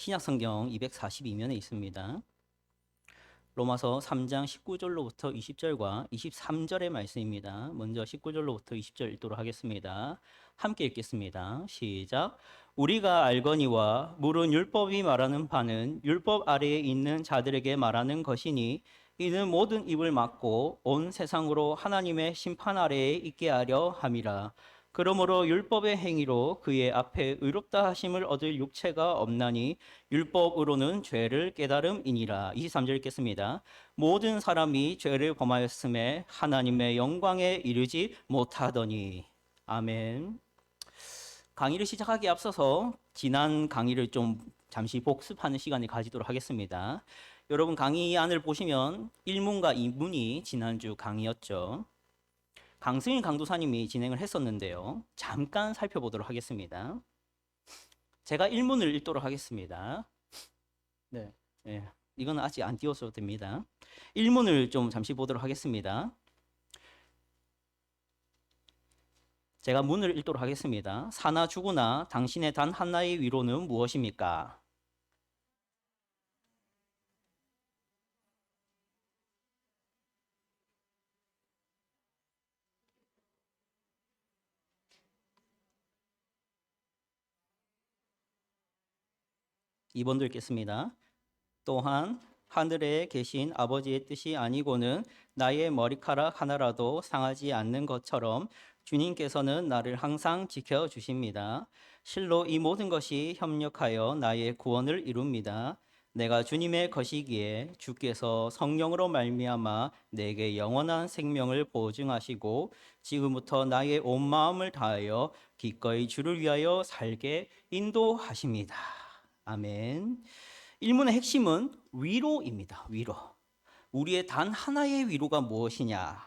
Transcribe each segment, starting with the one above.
신약성경 242면에 있습니다. 로마서 3장 19절로부터 20절과 23절의 말씀입니다. 먼저 19절로부터 20절 읽도록 하겠습니다. 함께 읽겠습니다. 시작. 우리가 알거니와 물은 율법이 말하는 바는 율법 아래에 있는 자들에게 말하는 것이니 이는 모든 입을 막고 온 세상으로 하나님의 심판 아래에 있게 하려 함이라. 그러므로 율법의 행위로 그의 앞에 의롭다 하심을 얻을 육체가 없나니 율법으로는 죄를 깨달음이니라. 23절 읽겠습니다. 모든 사람이 죄를 범하였음에 하나님의 영광에 이르지 못하더니. 아멘. 강의를 시작하기에 앞서서 지난 강의를 좀 잠시 복습하는 시간을 가지도록 하겠습니다. 여러분 강의 안을 보시면 1문과 2문이 지난주 강의였죠. 강승일 강도사님이 진행을 했었는데요. 잠깐 살펴보도록 하겠습니다. 제가 1문을 읽도록 하겠습니다. 네, 이거는 아직 안 띄워서 됩니다. 1문을 좀 잠시 보도록 하겠습니다. 제가 문을 읽도록 하겠습니다. 사나 죽으나 당신의 단 하나의 위로는 무엇입니까? 2번도 읽겠습니다. 또한 하늘에 계신 아버지의 뜻이 아니고는 나의 머리카락 하나라도 상하지 않는 것처럼 주님께서는 나를 항상 지켜주십니다. 실로 이 모든 것이 협력하여 나의 구원을 이룹니다. 내가 주님의 것이기에 주께서 성령으로 말미암아 내게 영원한 생명을 보증하시고 지금부터 나의 온 마음을 다하여 기꺼이 주를 위하여 살게 인도하십니다. 아멘. 1문의 핵심은 위로입니다. 위로. 우리의 단 하나의 위로가 무엇이냐?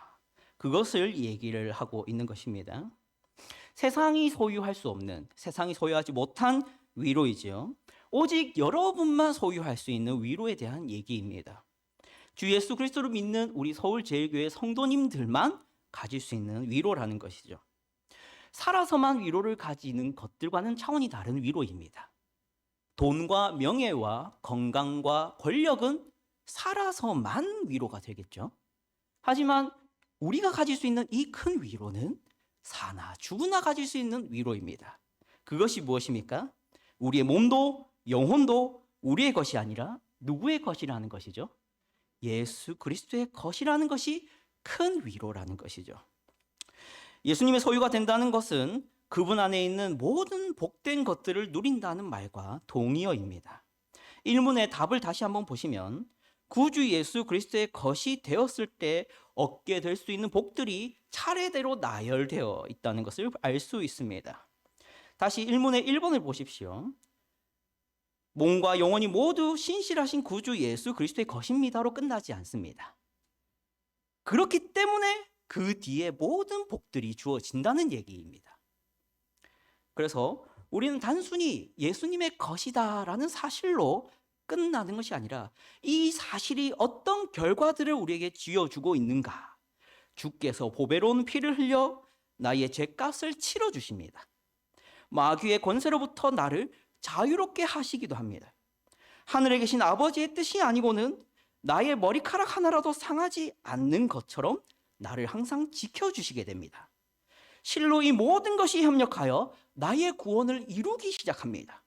그것을 얘기를 하고 있는 것입니다. 세상이 소유할 수 없는, 세상이 소유하지 못한 위로이지요. 오직 여러분만 소유할 수 있는 위로에 대한 얘기입니다. 주 예수 그리스도를 믿는 우리 서울제일교회 성도님들만 가질 수 있는 위로라는 것이죠. 살아서만 위로를 가지는 것들과는 차원이 다른 위로입니다. 돈과 명예와 건강과 권력은 살아서만 위로가 되겠죠. 하지만 우리가 가질 수 있는 이 큰 위로는 사나 죽으나 가질 수 있는 위로입니다. 그것이 무엇입니까? 우리의 몸도 영혼도 우리의 것이 아니라 누구의 것이라는 것이죠? 예수 그리스도의 것이라는 것이 큰 위로라는 것이죠. 예수님의 소유가 된다는 것은 그분 안에 있는 모든 복된 것들을 누린다는 말과 동의어입니다. 1문의 답을 다시 한번 보시면 구주 예수 그리스도의 것이 되었을 때 얻게 될 수 있는 복들이 차례대로 나열되어 있다는 것을 알 수 있습니다. 다시 1문의 1번을 보십시오. 몸과 영혼이 모두 신실하신 구주 예수 그리스도의 것입니다로 끝나지 않습니다. 그렇기 때문에 그 뒤에 모든 복들이 주어진다는 얘기입니다. 그래서 우리는 단순히 예수님의 것이다라는 사실로 끝나는 것이 아니라 이 사실이 어떤 결과들을 우리에게 쥐어주고 있는가? 주께서 보배로운 피를 흘려 나의 죄값을 치러주십니다. 마귀의 권세로부터 나를 자유롭게 하시기도 합니다. 하늘에 계신 아버지의 뜻이 아니고는 나의 머리카락 하나라도 상하지 않는 것처럼 나를 항상 지켜주시게 됩니다. 실로 이 모든 것이 협력하여 나의 구원을 이루기 시작합니다.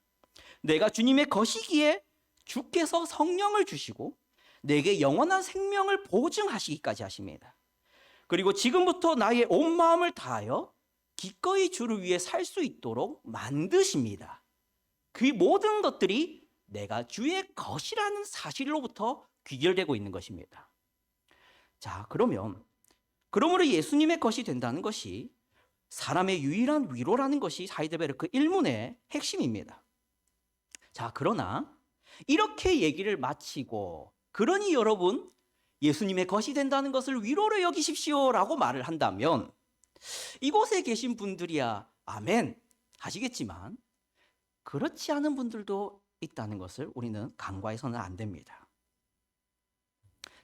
내가 주님의 것이기에 주께서 성령을 주시고 내게 영원한 생명을 보증하시기까지 하십니다. 그리고 지금부터 나의 온 마음을 다하여 기꺼이 주를 위해 살 수 있도록 만드십니다. 그 모든 것들이 내가 주의 것이라는 사실로부터 귀결되고 있는 것입니다. 자, 그러므로 예수님의 것이 된다는 것이 사람의 유일한 위로라는 것이 하이델베르크 1문의 핵심입니다. 자, 그러나 이렇게 얘기를 마치고 그러니 여러분 예수님의 것이 된다는 것을 위로로 여기십시오라고 말을 한다면 이곳에 계신 분들이야 아멘 하시겠지만 그렇지 않은 분들도 있다는 것을 우리는 간과해서는 안 됩니다.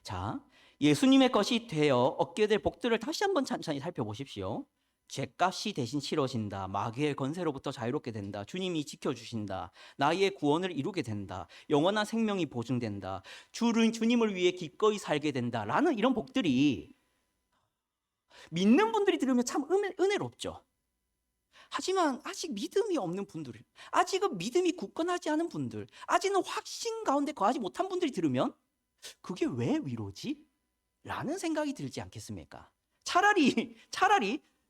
자, 예수님의 것이 되어 얻게 될 복들을 다시 한번 천천히 살펴보십시오. 죄값이 대신 치러진다. 마귀의 권세로부터 자유롭게 된다. 주님이 지켜주신다. 나의 구원을 이루게 된다. 영원한 생명이 보증된다. 주님을 위해 기꺼이 살게 된다. 라는 이런 복들이 믿는 분들이 들으면 참 은혜롭죠. 하지만 아직 믿음이 없는 분들, 아직은 믿음이 굳건하지 않은 분들, 아직은 확신 가운데 거하지 못한 분들이 들으면 그게 왜 위로지? 라는 생각이 들지 않겠습니까? 차라리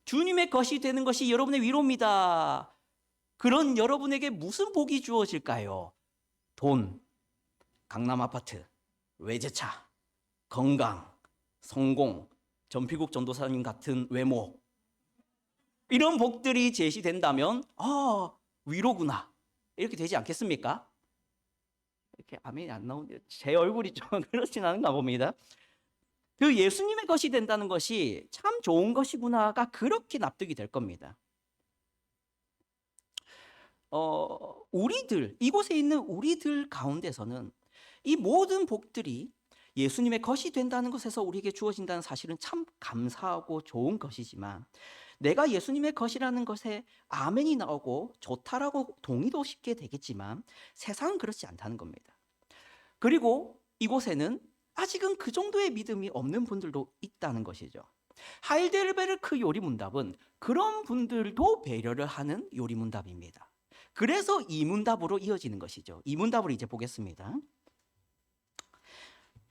주님의 것이 되는 것이 여러분의 위로입니다. 그런 여러분에게 무슨 복이 주어질까요? 돈, 강남 아파트, 외제차, 건강, 성공, 전필국 전도사님 같은 외모, 이런 복들이 제시된다면 위로구나 이렇게 되지 않겠습니까? 이렇게 아멘이 안 나오는데 제 얼굴이 좀 그렇진 않은가 봅니다. 그 예수님의 것이 된다는 것이 참 좋은 것이구나가 그렇게 납득이 될 겁니다. 우리들, 이곳에 있는 우리들 가운데서는 이 모든 복들이 예수님의 것이 된다는 것에서 우리에게 주어진다는 사실은 참 감사하고 좋은 것이지만, 내가 예수님의 것이라는 것에 아멘이 나오고 좋다라고 동의도 쉽게 되겠지만 세상은 그렇지 않다는 겁니다. 그리고 이곳에는 아직은 그 정도의 믿음이 없는 분들도 있다는 것이죠. 하이델베르크 요리문답은 그런 분들도 배려를 하는 요리문답입니다. 그래서 이문답으로 이어지는 것이죠. 이문답을 이제 보겠습니다.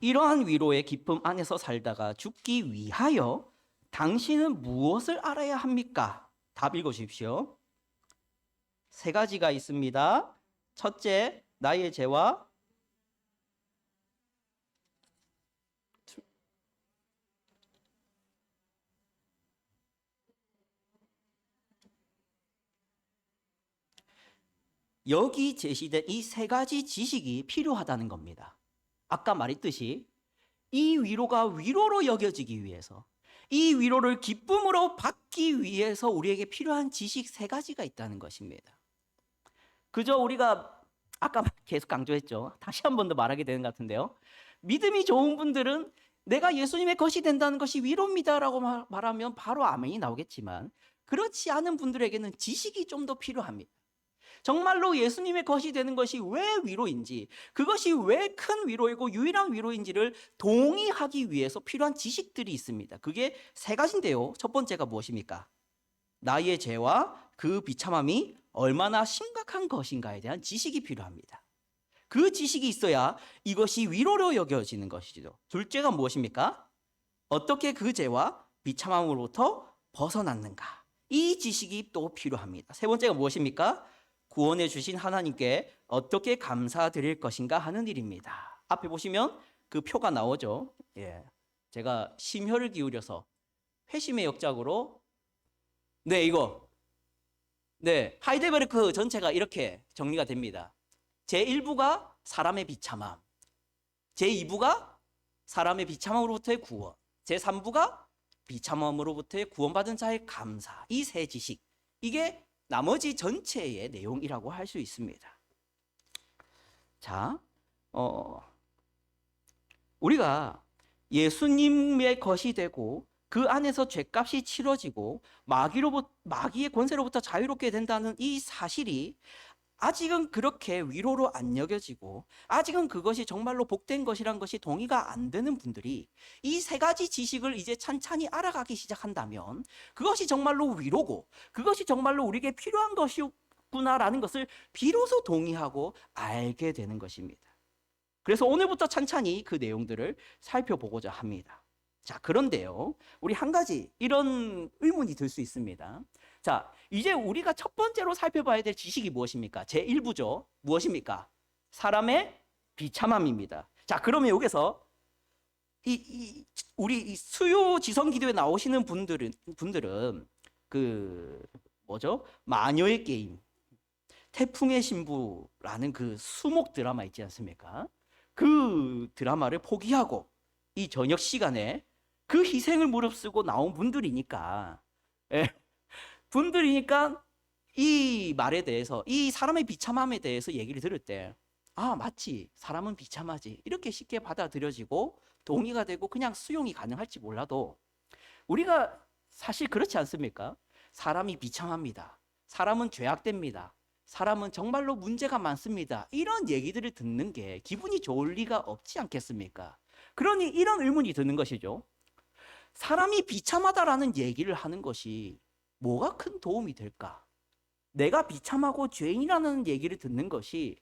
이러한 위로의 기쁨 안에서 살다가 죽기 위하여 당신은 무엇을 알아야 합니까? 답 읽어주십시오. 세 가지가 있습니다. 첫째, 나의 죄와 여기 제시된 이 세 가지 지식이 필요하다는 겁니다. 아까 말했듯이 이 위로가 위로로 여겨지기 위해서, 이 위로를 기쁨으로 받기 위해서 우리에게 필요한 지식 세 가지가 있다는 것입니다. 그저 우리가 아까 계속 강조했죠. 다시 한 번 더 말하게 되는 것 같은데요. 믿음이 좋은 분들은 내가 예수님의 것이 된다는 것이 위로입니다라고 말하면 바로 아멘이 나오겠지만, 그렇지 않은 분들에게는 지식이 좀 더 필요합니다. 정말로 예수님의 것이 되는 것이 왜 위로인지, 그것이 왜 큰 위로이고 유일한 위로인지를 동의하기 위해서 필요한 지식들이 있습니다. 그게 세 가지인데요. 첫 번째가 무엇입니까? 나의 죄와 그 비참함이 얼마나 심각한 것인가에 대한 지식이 필요합니다. 그 지식이 있어야 이것이 위로로 여겨지는 것이죠. 둘째가 무엇입니까? 어떻게 그 죄와 비참함으로부터 벗어났는가? 이 지식이 또 필요합니다. 세 번째가 무엇입니까? 구원해 주신 하나님께 어떻게 감사드릴 것인가 하는 일입니다. 앞에 보시면 그 표가 나오죠. 제가 심혈을 기울여서 회심의 역작으로 하이델베르크 전체가 이렇게 정리가 됩니다. 제1부가 사람의 비참함, 제2부가 사람의 비참함으로부터의 구원, 제3부가 비참함으로부터의 구원받은 자의 감사. 이 세 지식, 이게 나머지 전체의 내용이라고 할 수 있습니다. 자, 우리가 예수님의 것이 되고 그 안에서 죄값이 치러지고 마귀의 권세로부터 자유롭게 된다는 이 사실이 아직은 그렇게 위로로 안 여겨지고, 아직은 그것이 정말로 복된 것이란 것이 동의가 안 되는 분들이 이 세 가지 지식을 이제 찬찬히 알아가기 시작한다면 그것이 정말로 위로고 그것이 정말로 우리에게 필요한 것이구나라는 것을 비로소 동의하고 알게 되는 것입니다. 그래서 오늘부터 찬찬히 그 내용들을 살펴보고자 합니다. 자, 그런데요, 우리 한 가지 이런 의문이 들 수 있습니다. 자, 이제 우리가 첫 번째로 살펴봐야 될 지식이 무엇입니까? 제1부죠. 무엇입니까? 사람의 비참함입니다. 자, 그러면 여기서 우리 수요 지성 기도에 나오시는 분들은 마녀의 게임, 태풍의 신부라는 그 수목 드라마 있지 않습니까? 그 드라마를 포기하고 이 저녁 시간에 그 희생을 무릅쓰고 나온 분들이니까 이 말에 대해서, 이 사람의 비참함에 대해서 얘기를 들을 때, 맞지, 사람은 비참하지, 이렇게 쉽게 받아들여지고 동의가 되고 그냥 수용이 가능할지 몰라도, 우리가 사실 그렇지 않습니까? 사람이 비참합니다. 사람은 죄악됩니다. 사람은 정말로 문제가 많습니다. 이런 얘기들을 듣는 게 기분이 좋을 리가 없지 않겠습니까? 그러니 이런 의문이 드는 것이죠. 사람이 비참하다라는 얘기를 하는 것이 뭐가 큰 도움이 될까? 내가 비참하고 죄인이라는 얘기를 듣는 것이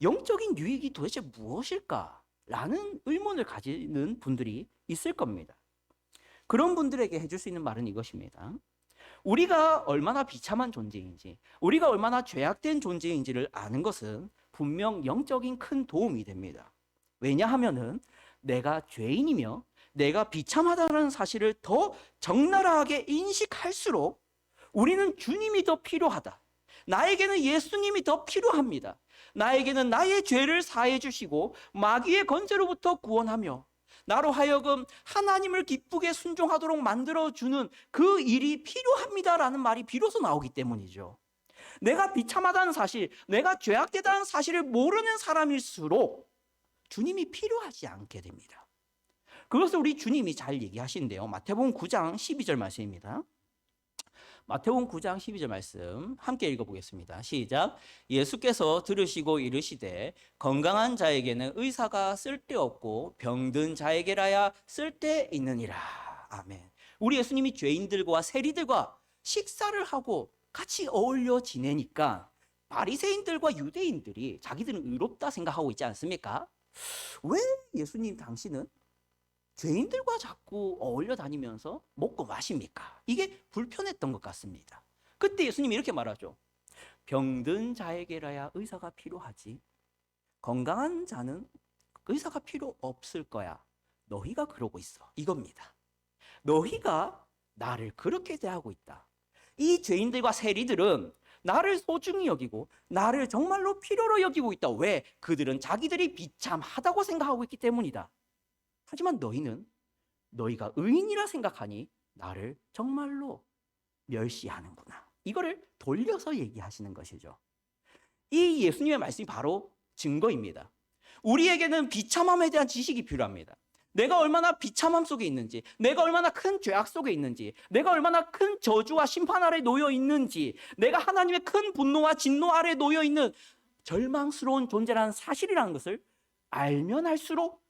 영적인 유익이 도대체 무엇일까? 라는 의문을 가지는 분들이 있을 겁니다. 그런 분들에게 해줄 수 있는 말은 이것입니다. 우리가 얼마나 비참한 존재인지, 우리가 얼마나 죄악된 존재인지를 아는 것은 분명 영적인 큰 도움이 됩니다. 왜냐하면은 내가 죄인이며 내가 비참하다는 사실을 더 적나라하게 인식할수록 우리는 주님이 더 필요하다. 나에게는 예수님이 더 필요합니다. 나에게는 나의 죄를 사해 주시고 마귀의 권세로부터 구원하며 나로 하여금 하나님을 기쁘게 순종하도록 만들어주는 그 일이 필요합니다라는 말이 비로소 나오기 때문이죠. 내가 비참하다는 사실, 내가 죄악되다는 사실을 모르는 사람일수록 주님이 필요하지 않게 됩니다. 그것을 우리 주님이 잘 얘기하신대요. 마태복음 9장 12절 말씀입니다. 마태복음 9장 12절 말씀 함께 읽어보겠습니다. 시작. 예수께서 들으시고 이르시되 건강한 자에게는 의사가 쓸데없고 병든 자에게라야 쓸데있느니라. 아멘. 우리 예수님이 죄인들과 세리들과 식사를 하고 같이 어울려 지내니까 바리새인들과 유대인들이 자기들은 의롭다 생각하고 있지 않습니까? 왜 예수님 당신은 죄인들과 자꾸 어울려 다니면서 먹고 마십니까? 이게 불편했던 것 같습니다. 그때 예수님이 이렇게 말하죠. 병든 자에게라야 의사가 필요하지. 건강한 자는 의사가 필요 없을 거야. 너희가 그러고 있어. 이겁니다. 너희가 나를 그렇게 대하고 있다. 이 죄인들과 세리들은 나를 소중히 여기고 나를 정말로 필요로 여기고 있다. 왜? 그들은 자기들이 비참하다고 생각하고 있기 때문이다. 하지만 너희는 너희가 의인이라 생각하니 나를 정말로 멸시하는구나. 이거를 돌려서 얘기하시는 것이죠. 이 예수님의 말씀이 바로 증거입니다. 우리에게는 비참함에 대한 지식이 필요합니다. 내가 얼마나 비참함 속에 있는지, 내가 얼마나 큰 죄악 속에 있는지, 내가 얼마나 큰 저주와 심판 아래 놓여 있는지, 내가 하나님의 큰 분노와 진노 아래 놓여 있는 절망스러운 존재라는 사실이라는 것을 알면 할수록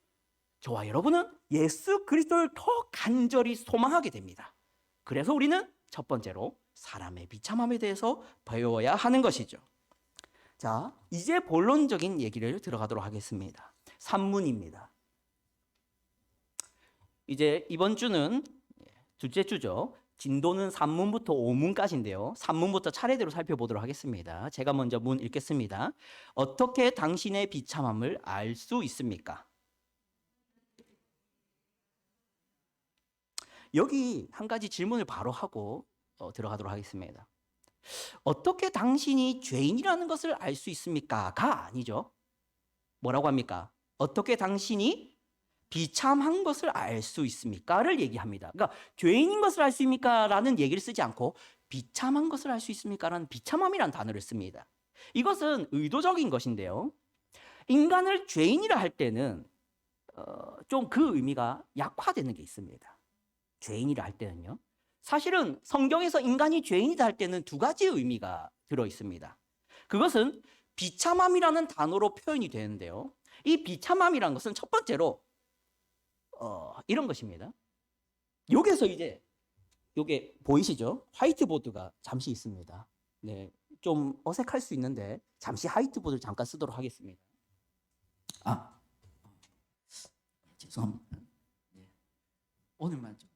저와 여러분은 예수 그리스도를 더 간절히 소망하게 됩니다. 그래서 우리는 첫 번째로 사람의 비참함에 대해서 배워야 하는 것이죠. 자, 이제 본론적인 얘기를 들어가도록 하겠습니다. 산문입니다. 이제 이번 주는 둘째 주죠. 진도는 산문부터 오문까지인데요. 산문부터 차례대로 살펴보도록 하겠습니다. 제가 먼저 문 읽겠습니다. 어떻게 당신의 비참함을 알 수 있습니까? 여기 한 가지 질문을 바로 하고 들어가도록 하겠습니다. 어떻게 당신이 죄인이라는 것을 알 수 있습니까?가 아니죠. 뭐라고 합니까? 어떻게 당신이 비참한 것을 알 수 있습니까?를 얘기합니다. 그러니까 죄인인 것을 알 수 있습니까? 라는 얘기를 쓰지 않고 비참한 것을 알 수 있습니까? 라는 비참함이라는 단어를 씁니다. 이것은 의도적인 것인데요. 인간을 죄인이라 할 때는 좀 그 의미가 약화되는 게 있습니다. 죄인이라 할 때는요. 사실은 성경에서 인간이 죄인이다 할 때는 두 가지 의미가 들어 있습니다. 그것은 비참함이라는 단어로 표현이 되는데요. 이 비참함이라는 것은 첫 번째로 이런 것입니다. 여기서 이제 요게 보이시죠? 화이트보드가 잠시 있습니다. 네, 좀 어색할 수 있는데 잠시 화이트보드를 잠깐 쓰도록 하겠습니다. 죄송합니다. 네. 오늘만 좀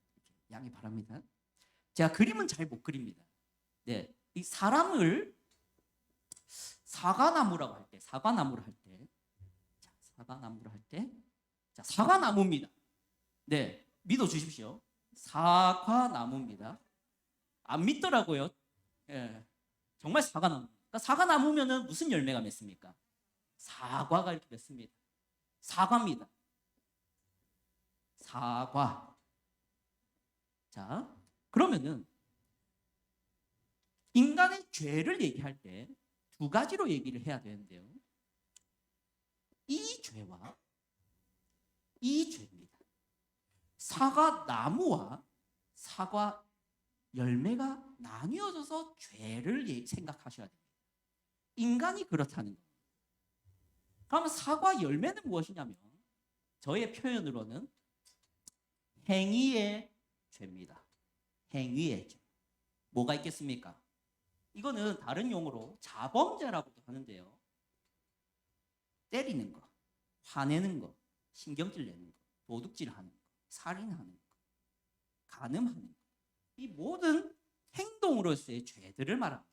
양해 바랍니다. 제가 그림은 잘 못 그립니다. 네, 이 사람을 사과나무라고 할 때, 사과나무를 할 때, 자, 사과나무를 할 때, 자, 사과나무입니다. 네, 믿어 주십시오. 사과나무입니다. 안 믿더라고요. 예, 정말 사과나무. 그러니까 사과나무면은 무슨 열매가 맺습니까? 사과가 이렇게 맺습니다. 사과입니다. 사과. 자, 그러면은 인간의 죄를 얘기할 때 두 가지로 얘기를 해야 되는데요. 이 죄와 이 죄입니다. 사과 나무와 사과 열매가 나뉘어져서 죄를 생각하셔야 됩니다. 인간이 그렇다는 겁니다. 그러면 사과 열매는 무엇이냐면 저의 표현으로는 행위의 죄입니다. 행위의 죄. 뭐가 있겠습니까? 이거는 다른 용어로 자범죄라고도 하는데요. 때리는 거, 화내는 거, 신경질 내는 거, 도둑질 하는 거, 살인하는 거, 간음하는 거. 이 모든 행동으로서의 죄들을 말합니다.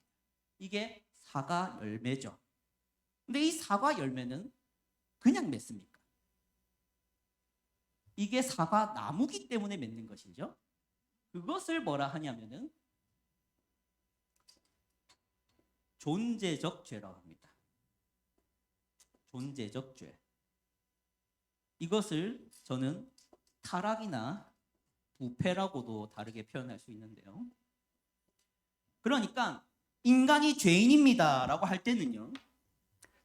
이게 사과 열매죠. 근데 이 사과 열매는 그냥 맺습니까? 이게 사과 나무기 때문에 맺는 것이죠. 그것을 뭐라 하냐면은 존재적 죄라고 합니다. 존재적 죄. 이것을 저는 타락이나 부패라고도 다르게 표현할 수 있는데요. 그러니까 인간이 죄인입니다라고 할 때는요,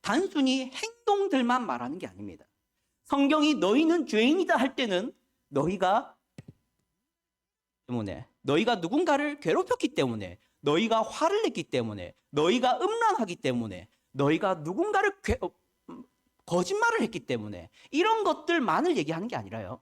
단순히 행동들만 말하는 게 아닙니다. 성경이 너희는 죄인이다 할 때는 너희가 누군가를 괴롭혔기 때문에, 너희가 화를 냈기 때문에, 너희가 음란하기 때문에, 너희가 누군가를 거짓말을 했기 때문에 이런 것들만을 얘기하는 게 아니라요.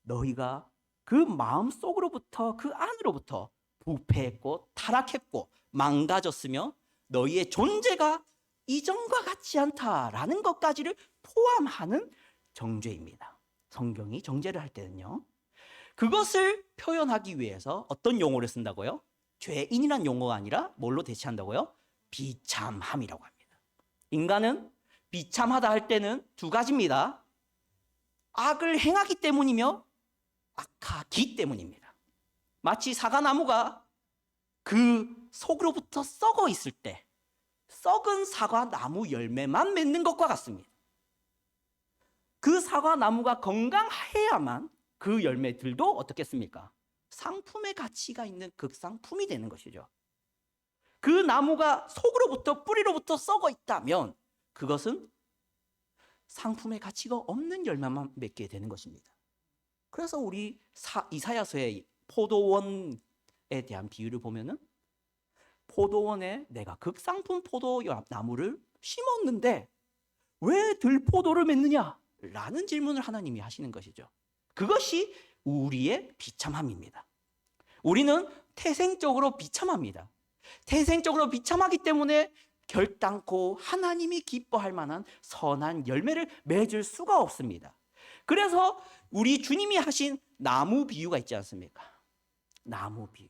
너희가 그 마음속으로부터 그 안으로부터 부패했고 타락했고 망가졌으며 너희의 존재가 이전과 같지 않다라는 것까지를 포함하는 정죄입니다. 성경이 정죄를 할 때는요. 그것을 표현하기 위해서 어떤 용어를 쓴다고요? 죄인이란 용어가 아니라 뭘로 대체한다고요? 비참함이라고 합니다. 인간은 비참하다 할 때는 두 가지입니다. 악을 행하기 때문이며 악하기 때문입니다. 마치 사과나무가 그 속으로부터 썩어 있을 때 썩은 사과나무 열매만 맺는 것과 같습니다. 그 사과나무가 건강해야만 그 열매들도 어떻겠습니까? 상품의 가치가 있는 극상품이 되는 것이죠. 그 나무가 속으로부터 뿌리로부터 썩어 있다면 그것은 상품의 가치가 없는 열매만 맺게 되는 것입니다. 그래서 우리 이사야서의 포도원에 대한 비유를 보면은 포도원에 내가 극상품 포도나무를 심었는데 왜 들포도를 맺느냐? 라는 질문을 하나님이 하시는 것이죠. 그것이 우리의 비참함입니다. 우리는 태생적으로 비참합니다. 태생적으로 비참하기 때문에 결단코 하나님이 기뻐할 만한 선한 열매를 맺을 수가 없습니다. 그래서 우리 주님이 하신 나무 비유가 있지 않습니까? 나무 비유.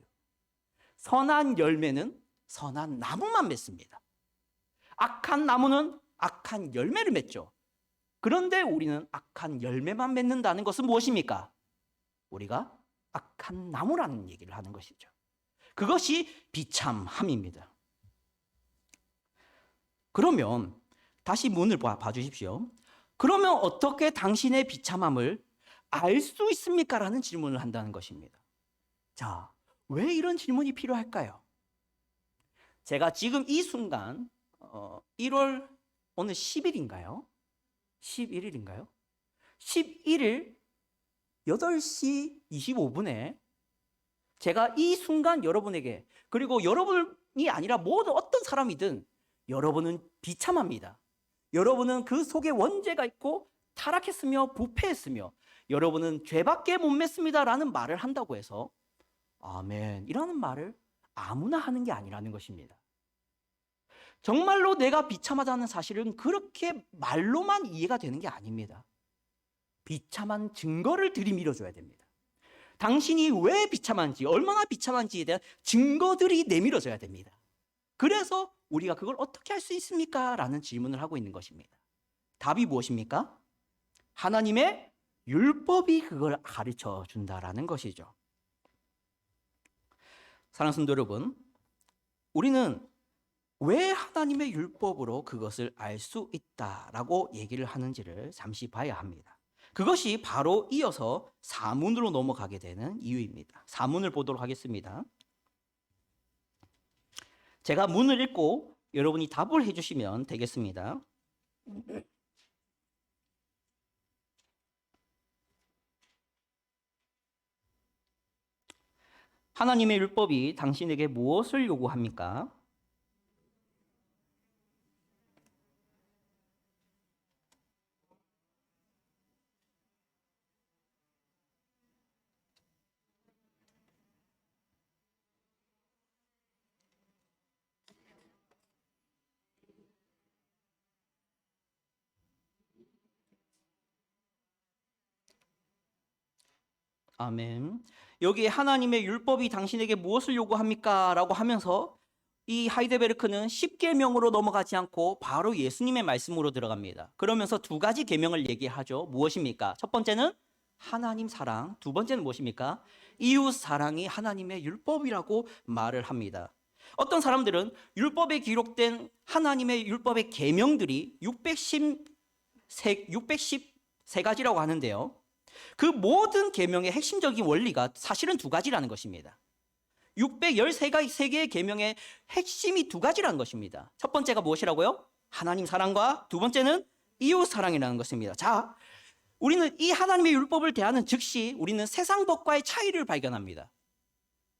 선한 열매는 선한 나무만 맺습니다. 악한 나무는 악한 열매를 맺죠. 그런데 우리는 악한 열매만 맺는다는 것은 무엇입니까? 우리가 악한 나무라는 얘기를 하는 것이죠. 그것이 비참함입니다. 그러면 다시 문을 봐주십시오. 그러면 어떻게 당신의 비참함을 알 수 있습니까? 라는 질문을 한다는 것입니다. 자, 왜 이런 질문이 필요할까요? 제가 지금 이 순간 1월 오늘 10일인가요? 11일인가요? 11일 8시 25분에 제가 이 순간 여러분에게, 그리고 여러분이 아니라 모든 어떤 사람이든 여러분은 비참합니다. 여러분은 그 속에 원죄가 있고 타락했으며 부패했으며 여러분은 죄밖에 못 맺습니다 라는 말을 한다고 해서 아멘 이라는 말을 아무나 하는 게 아니라는 것입니다. 정말로 내가 비참하다는 사실은 그렇게 말로만 이해가 되는 게 아닙니다. 비참한 증거를 들이밀어줘야 됩니다. 당신이 왜 비참한지, 얼마나 비참한지에 대한 증거들이 내밀어져야 됩니다. 그래서 우리가 그걸 어떻게 할 수 있습니까? 라는 질문을 하고 있는 것입니다. 답이 무엇입니까? 하나님의 율법이 그걸 가르쳐 준다라는 것이죠. 사랑하는 성도 여러분, 우리는 왜 하나님의 율법으로 그것을 알 수 있다라고 얘기를 하는지를 잠시 봐야 합니다. 그것이 바로 이어서 사문으로 넘어가게 되는 이유입니다. 사문을 보도록 하겠습니다. 제가 문을 읽고 여러분이 답을 해주시면 되겠습니다. 하나님의 율법이 당신에게 무엇을 요구합니까? 아멘. 여기에 하나님의 율법이 당신에게 무엇을 요구합니까? 라고 하면서 이 하이데베르크는 10계명으로 넘어가지 않고 바로 예수님의 말씀으로 들어갑니다. 그러면서 두 가지 계명을 얘기하죠. 무엇입니까? 첫 번째는 하나님 사랑, 두 번째는 무엇입니까? 이웃 사랑이 하나님의 율법이라고 말을 합니다. 어떤 사람들은 율법에 기록된 하나님의 율법의 계명들이 613가지라고 하는데요. 그 모든 계명의 핵심적인 원리가 사실은 두 가지라는 것입니다. 613개의 계명의 핵심이 두 가지라는 것입니다. 첫 번째가 무엇이라고요? 하나님 사랑과 두 번째는 이웃 사랑이라는 것입니다. 자, 우리는 이 하나님의 율법을 대하는 즉시 우리는 세상 법과의 차이를 발견합니다.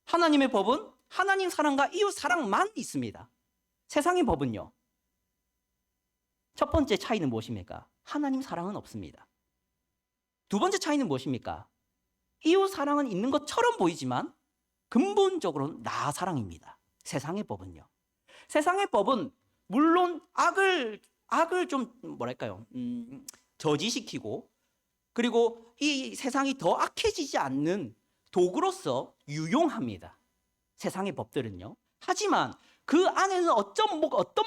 하나님의 법은 하나님 사랑과 이웃 사랑만 있습니다. 세상의 법은요. 첫 번째 차이는 무엇입니까? 하나님 사랑은 없습니다. 두 번째 차이는 무엇입니까? 이웃 사랑은 있는 것처럼 보이지만 근본적으로는 나 사랑입니다. 세상의 법은요. 세상의 법은 물론 악을 좀 뭐랄까요? 저지시키고 그리고 이 세상이 더 악해지지 않는 도구로서 유용합니다. 세상의 법들은요. 하지만 그 안에는 어떤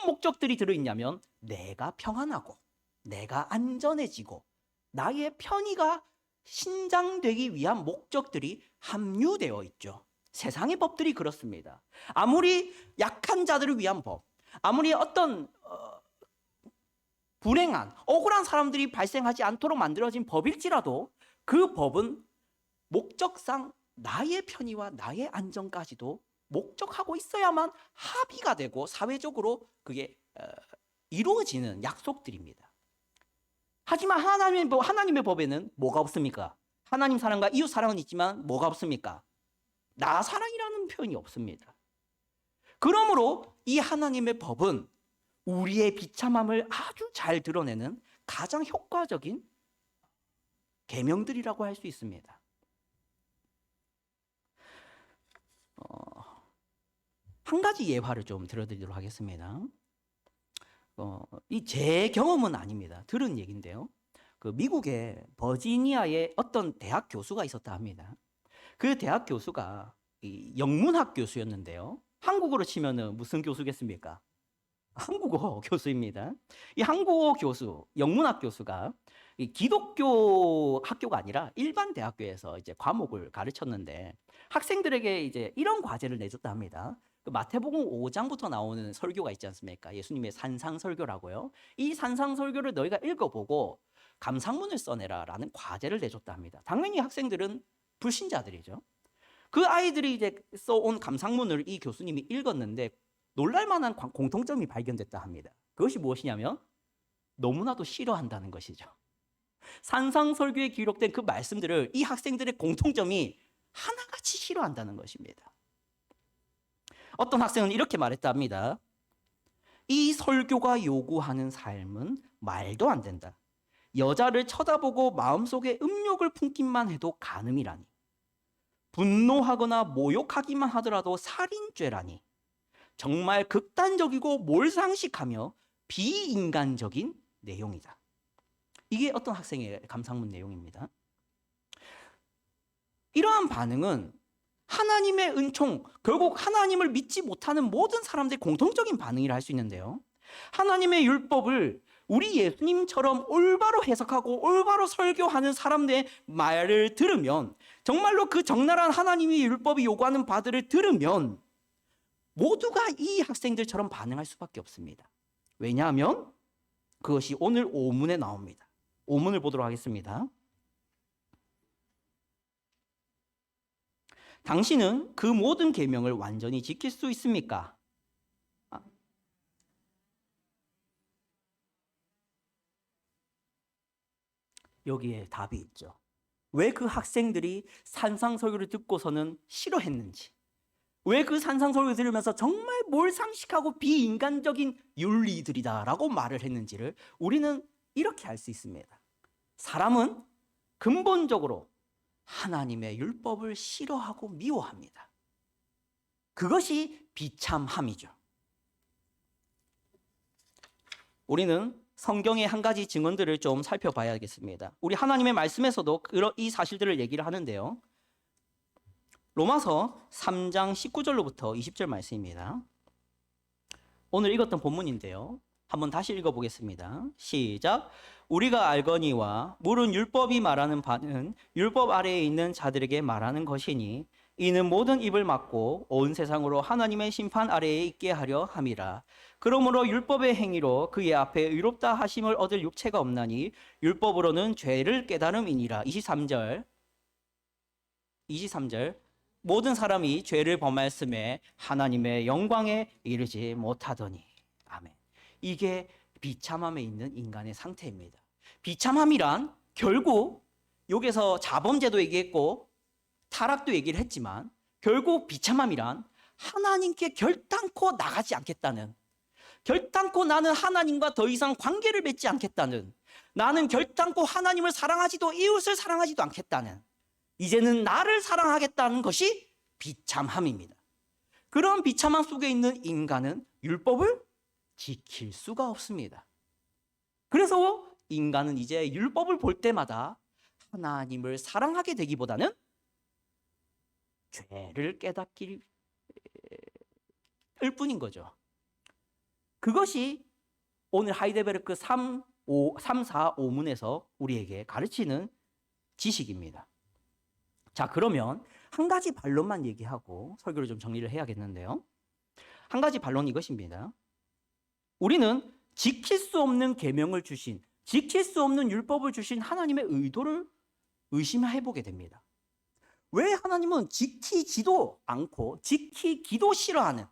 목적들이 들어있냐면 내가 평안하고 내가 안전해지고 나의 편의가 신장되기 위한 목적들이 함유되어 있죠. 세상의 법들이 그렇습니다. 아무리 약한 자들을 위한 법, 아무리 어떤 불행한, 억울한 사람들이 발생하지 않도록 만들어진 법일지라도 그 법은 목적상 나의 편의와 나의 안전까지도 목적하고 있어야만 합의가 되고 사회적으로 그게 이루어지는 약속들입니다. 하지만 하나님의 법에는 뭐가 없습니까? 하나님 사랑과 이웃 사랑은 있지만 뭐가 없습니까? 나 사랑이라는 표현이 없습니다. 그러므로 이 하나님의 법은 우리의 비참함을 아주 잘 드러내는 가장 효과적인 계명들이라고 할 수 있습니다. 한 가지 예화를 좀 들어드리도록 하겠습니다. 이 제 경험은 아닙니다. 들은 얘기인데요. 그 미국의 버지니아의 어떤 대학 교수가 있었다 합니다. 그 대학 교수가 이 영문학 교수였는데요. 한국어로 치면은 무슨 교수겠습니까? 한국어 교수입니다. 이 한국어 교수, 영문학 교수가 이 기독교 학교가 아니라 일반 대학교에서 이제 과목을 가르쳤는데 학생들에게 이제 이런 과제를 내줬다 합니다. 그 마태복음 5장부터 나오는 설교가 있지 않습니까? 예수님의 산상설교라고요. 이 산상설교를 너희가 읽어보고 감상문을 써내라라는 과제를 내줬다 합니다. 당연히 학생들은 불신자들이죠. 그 아이들이 이제 써온 감상문을 이 교수님이 읽었는데 놀랄만한 공통점이 발견됐다 합니다. 그것이 무엇이냐면 너무나도 싫어한다는 것이죠. 산상설교에 기록된 그 말씀들을 이 학생들의 공통점이 하나같이 싫어한다는 것입니다. 어떤 학생은 이렇게 말했다 합니다. 이 설교가 요구하는 삶은 말도 안 된다. 여자를 쳐다보고 마음속에 음욕을 품기만 해도 간음이라니. 분노하거나 모욕하기만 하더라도 살인죄라니. 정말 극단적이고 몰상식하며 비인간적인 내용이다. 이게 어떤 학생의 감상문 내용입니다. 이러한 반응은 하나님의 은총, 결국 하나님을 믿지 못하는 모든 사람들의 공통적인 반응이라 할 수 있는데요. 하나님의 율법을 우리 예수님처럼 올바로 해석하고 올바로 설교하는 사람들의 말을 들으면 정말로 그 적나라한 하나님의 율법이 요구하는 바들을 들으면 모두가 이 학생들처럼 반응할 수밖에 없습니다. 왜냐하면 그것이 오늘 오문에 나옵니다. 오문을 보도록 하겠습니다. 당신은 그 모든 계명을 완전히 지킬 수 있습니까? 여기에 답이 있죠. 왜 그 학생들이 산상설교를 듣고서는 싫어했는지, 왜 그 산상설을 들으면서 정말 몰상식하고 비인간적인 윤리들이다라고 말을 했는지를 우리는 이렇게 알 수 있습니다. 사람은 근본적으로 하나님의 율법을 싫어하고 미워합니다. 그것이 비참함이죠. 우리는 성경의 한 가지 증언들을 좀 살펴봐야겠습니다. 우리 하나님의 말씀에서도 이 사실들을 얘기를 하는데요. 로마서 3장 19절로부터 20절 말씀입니다. 오늘 읽었던 본문인데요. 한번 다시 읽어보겠습니다. 시작. 우리가 알거니와 물은 율법이 말하는 바는 율법 아래에 있는 자들에게 말하는 것이니 이는 모든 입을 막고 온 세상으로 하나님의 심판 아래에 있게 하려 함이라. 그러므로 율법의 행위로 그의 앞에 의롭다 하심을 얻을 육체가 없나니 율법으로는 죄를 깨달음이니라. 23절 모든 사람이 죄를 범하였음에 하나님의 영광에 이르지 못하더니. 아멘. 이게 비참함에 있는 인간의 상태입니다. 비참함이란 결국 여기서 자범죄도 얘기했고 타락도 얘기를 했지만 결국 비참함이란 하나님께 결단코 나가지 않겠다는, 결단코 나는 하나님과 더 이상 관계를 맺지 않겠다는, 나는 결단코 하나님을 사랑하지도 이웃을 사랑하지도 않겠다는, 이제는 나를 사랑하겠다는 것이 비참함입니다. 그런 비참함 속에 있는 인간은 율법을 지킬 수가 없습니다. 그래서 인간은 이제 율법을 볼 때마다 하나님을 사랑하게 되기보다는 죄를 깨닫길 뿐인 거죠. 그것이 오늘 하이델베르크 3, 4, 5문에서 우리에게 가르치는 지식입니다. 자, 그러면 한 가지 반론만 얘기하고 설교를 좀 정리를 해야겠는데요. 한 가지 반론이 이것입니다. 우리는 지킬 수 없는 계명을 주신, 지킬 수 없는 율법을 주신 하나님의 의도를 의심해 보게 됩니다. 왜 하나님은 지키지도 않고 지키기도 싫어하는,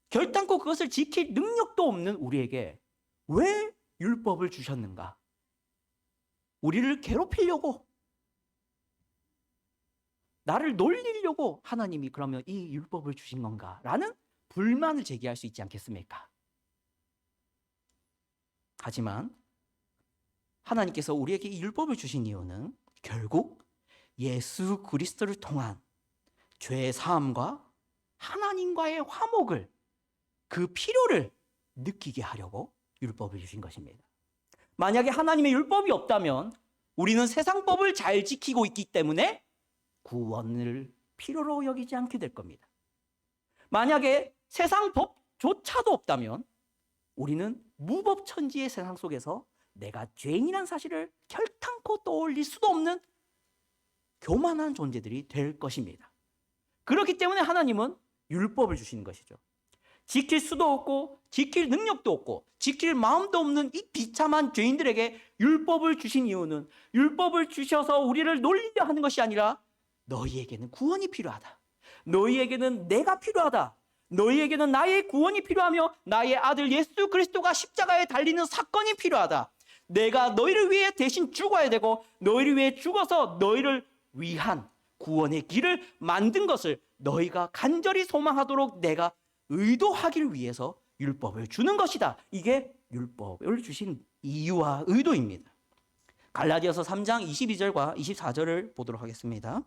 결단코 그것을 지킬 능력도 없는 우리에게 왜 율법을 주셨는가? 우리를 괴롭히려고, 나를 놀리려고 하나님이 그러면 이 율법을 주신 건가? 라는 불만을 제기할 수 있지 않겠습니까? 하지만 하나님께서 우리에게 이 율법을 주신 이유는 결국 예수 그리스도를 통한 죄 사함과 하나님과의 화목을, 그 필요를 느끼게 하려고 율법을 주신 것입니다. 만약에 하나님의 율법이 없다면 우리는 세상 법을 잘 지키고 있기 때문에 구원을 필요로 여기지 않게 될 겁니다. 만약에 세상 법조차도 없다면 우리는 무법천지의 세상 속에서 내가 죄인이라는 사실을 결탄코 떠올릴 수도 없는 교만한 존재들이 될 것입니다. 그렇기 때문에 하나님은 율법을 주시는 것이죠. 지킬 수도 없고 지킬 능력도 없고 지킬 마음도 없는 이 비참한 죄인들에게 율법을 주신 이유는 율법을 주셔서 우리를 놀리려 하는 것이 아니라 너희에게는 구원이 필요하다. 너희에게는 내가 필요하다. 너희에게는 나의 구원이 필요하며 나의 아들 예수 그리스도가 십자가에 달리는 사건이 필요하다. 내가 너희를 위해 대신 죽어야 되고 너희를 위해 죽어서 너희를 위한 구원의 길을 만든 것을 너희가 간절히 소망하도록 내가 의도하기를 위해서 율법을 주는 것이다. 이게 율법을 주신 이유와 의도입니다. 갈라디아서 3장 22절과 24절을 보도록 하겠습니다.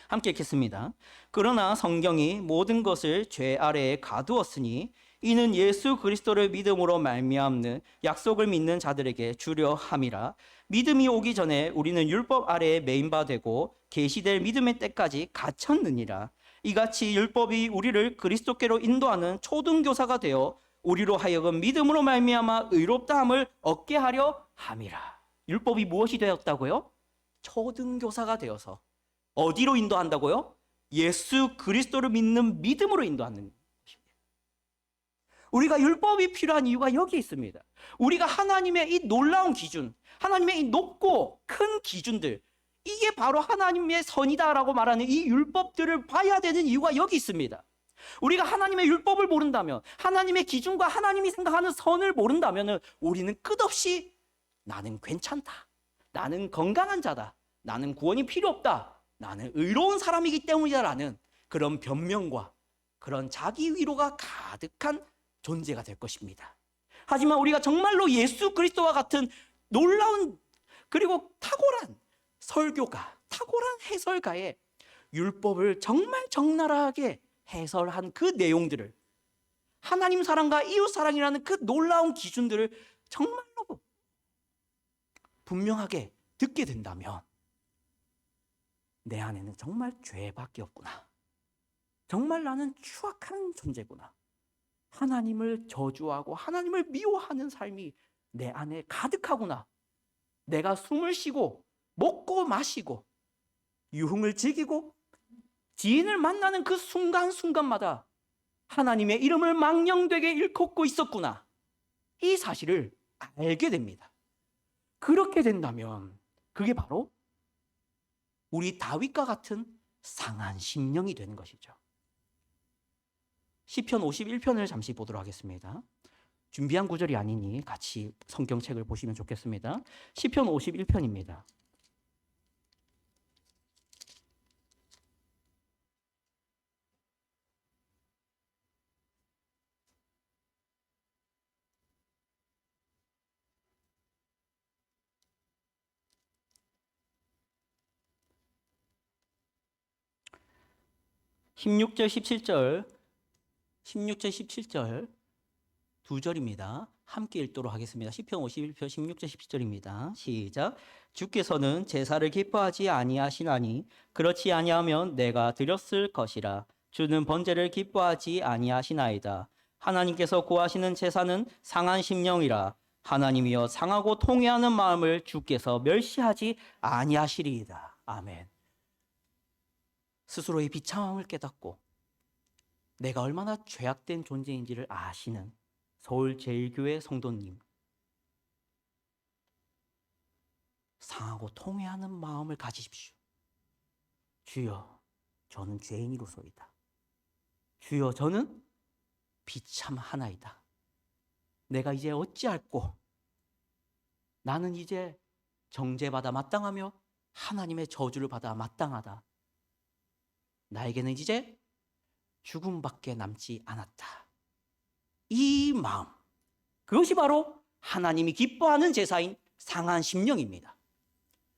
함께 읽겠습니다. 그러나 성경이 모든 것을 죄 아래에 가두었으니 이는 예수 그리스도를 믿음으로 말미암는 약속을 믿는 자들에게 주려 함이라. 믿음이 오기 전에 우리는 율법 아래에 매인 바 되고 계시될 믿음의 때까지 갇혔느니라. 이같이 율법이 우리를 그리스도께로 인도하는 초등교사가 되어 우리로 하여금 믿음으로 말미암아 의롭다함을 얻게 하려 함이라. 율법이 무엇이 되었다고요? 초등교사가 되어서 어디로 인도한다고요? 예수 그리스도를 믿는 믿음으로 인도하는 것입니다. 우리가 율법이 필요한 이유가 여기 있습니다. 우리가 하나님의 이 놀라운 기준, 하나님의 이 높고 큰 기준들, 이게 바로 하나님의 선이다라고 말하는 이 율법들을 봐야 되는 이유가 여기 있습니다. 우리가 하나님의 율법을 모른다면, 하나님의 기준과 하나님이 생각하는 선을 모른다면 우리는 끝없이 나는 괜찮다, 나는 건강한 자다, 나는 구원이 필요 없다, 나는 의로운 사람이기 때문이다라는 그런 변명과 그런 자기 위로가 가득한 존재가 될 것입니다. 하지만 우리가 정말로 예수 그리스도와 같은 놀라운 그리고 탁월한 설교가, 탁월한 해설가의 율법을 정말 적나라하게 해설한 그 내용들을, 하나님 사랑과 이웃 사랑이라는 그 놀라운 기준들을 정말로 분명하게 듣게 된다면 내 안에는 정말 죄밖에 없구나. 정말 나는 추악한 존재구나. 하나님을 저주하고 하나님을 미워하는 삶이 내 안에 가득하구나. 내가 숨을 쉬고 먹고 마시고 유흥을 즐기고 지인을 만나는 그 순간순간마다 하나님의 이름을 망령되게 일컫고 있었구나. 이 사실을 알게 됩니다. 그렇게 된다면 그게 바로 우리 다윗과 같은 상한 심령이 되는 것이죠. 시편 51편을 잠시 보도록 하겠습니다. 준비한 구절이 아니니 같이 성경책을 보시면 좋겠습니다. 시편 51편입니다. (16절) (17절) 16절 17절 두 절입니다. 함께 읽도록 하겠습니다. 시편 51편 16절 17절입니다. 시작. 주께서는 제사를 기뻐하지 아니하시나니 그렇지 아니하면 내가 드렸을 것이라. 주는 번제를 기뻐하지 아니하시나이다. 하나님께서 구하시는 제사는 상한 심령이라. 하나님이여 상하고 통회하는 마음을 주께서 멸시하지 아니하시리이다. 아멘. 스스로의 비참함을 깨닫고 내가 얼마나 죄악된 존재인지를 아시는 서울제일교회 성도님, 상하고 통회하는 마음을 가지십시오. 주여, 저는 죄인이로소이다. 주여, 저는 비참하나이다. 내가 이제 어찌할꼬? 나는 이제 정죄받아 마땅하며 하나님의 저주를 받아 마땅하다. 나에게는 이제 죽음밖에 남지 않았다. 이 마음, 그것이 바로 하나님이 기뻐하는 제사인 상한 심령입니다.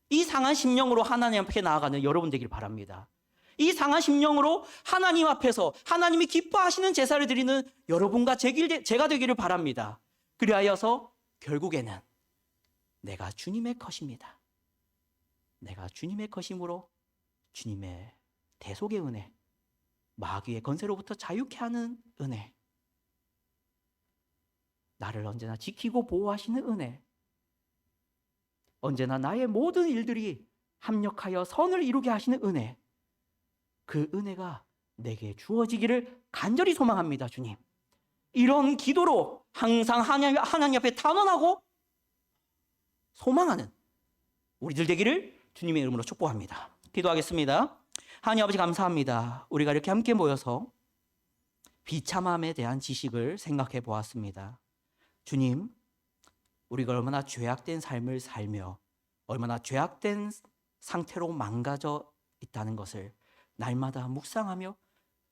이 상한 심령으로 하나님 앞에 나아가는 여러분 되길 바랍니다. 이 상한 심령으로 하나님 앞에서 하나님이 기뻐하시는 제사를 드리는 여러분과 제가 되기를 바랍니다. 그리하여서 결국에는 내가 주님의 것입니다. 내가 주님의 것이므로 주님의 대속의 은혜, 마귀의 건세로부터 자유케 하는 은혜, 나를 언제나 지키고 보호하시는 은혜, 언제나 나의 모든 일들이 합력하여 선을 이루게 하시는 은혜, 그 은혜가 내게 주어지기를 간절히 소망합니다. 주님, 이런 기도로 항상 하나님 앞에 탄원하고 소망하는 우리들 되기를 주님의 이름으로 축복합니다. 기도하겠습니다. 하나님 아버지 감사합니다. 우리가 이렇게 함께 모여서 비참함에 대한 지식을 생각해 보았습니다. 주님, 우리가 얼마나 죄악된 삶을 살며 얼마나 죄악된 상태로 망가져 있다는 것을 날마다 묵상하며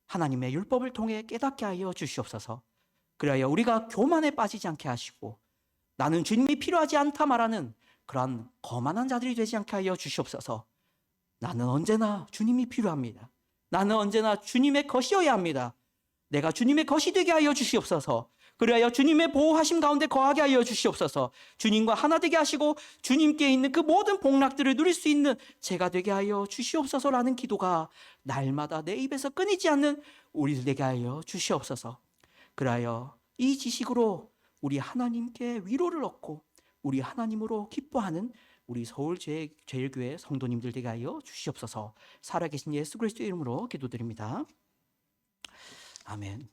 하나님의 율법을 통해 깨닫게 하여 주시옵소서. 그래야 우리가 교만에 빠지지 않게 하시고 나는 주님이 필요하지 않다 말하는 그러한 거만한 자들이 되지 않게 하여 주시옵소서. 나는 언제나 주님이 필요합니다. 나는 언제나 주님의 것이어야 합니다. 내가 주님의 것이 되게 하여 주시옵소서. 그리하여 주님의 보호하심 가운데 거하게 하여 주시옵소서. 주님과 하나 되게 하시고 주님께 있는 그 모든 복락들을 누릴 수 있는 제가 되게 하여 주시옵소서라는 기도가 날마다 내 입에서 끊이지 않는 우리들 되게 하여 주시옵소서. 그리하여 이 지식으로 우리 하나님께 위로를 얻고 우리 하나님으로 기뻐하는 우리 서울제일교회 성도님들 되게 하여 주시옵소서. 살아계신 예수 그리스도의 이름으로 기도드립니다. 아멘.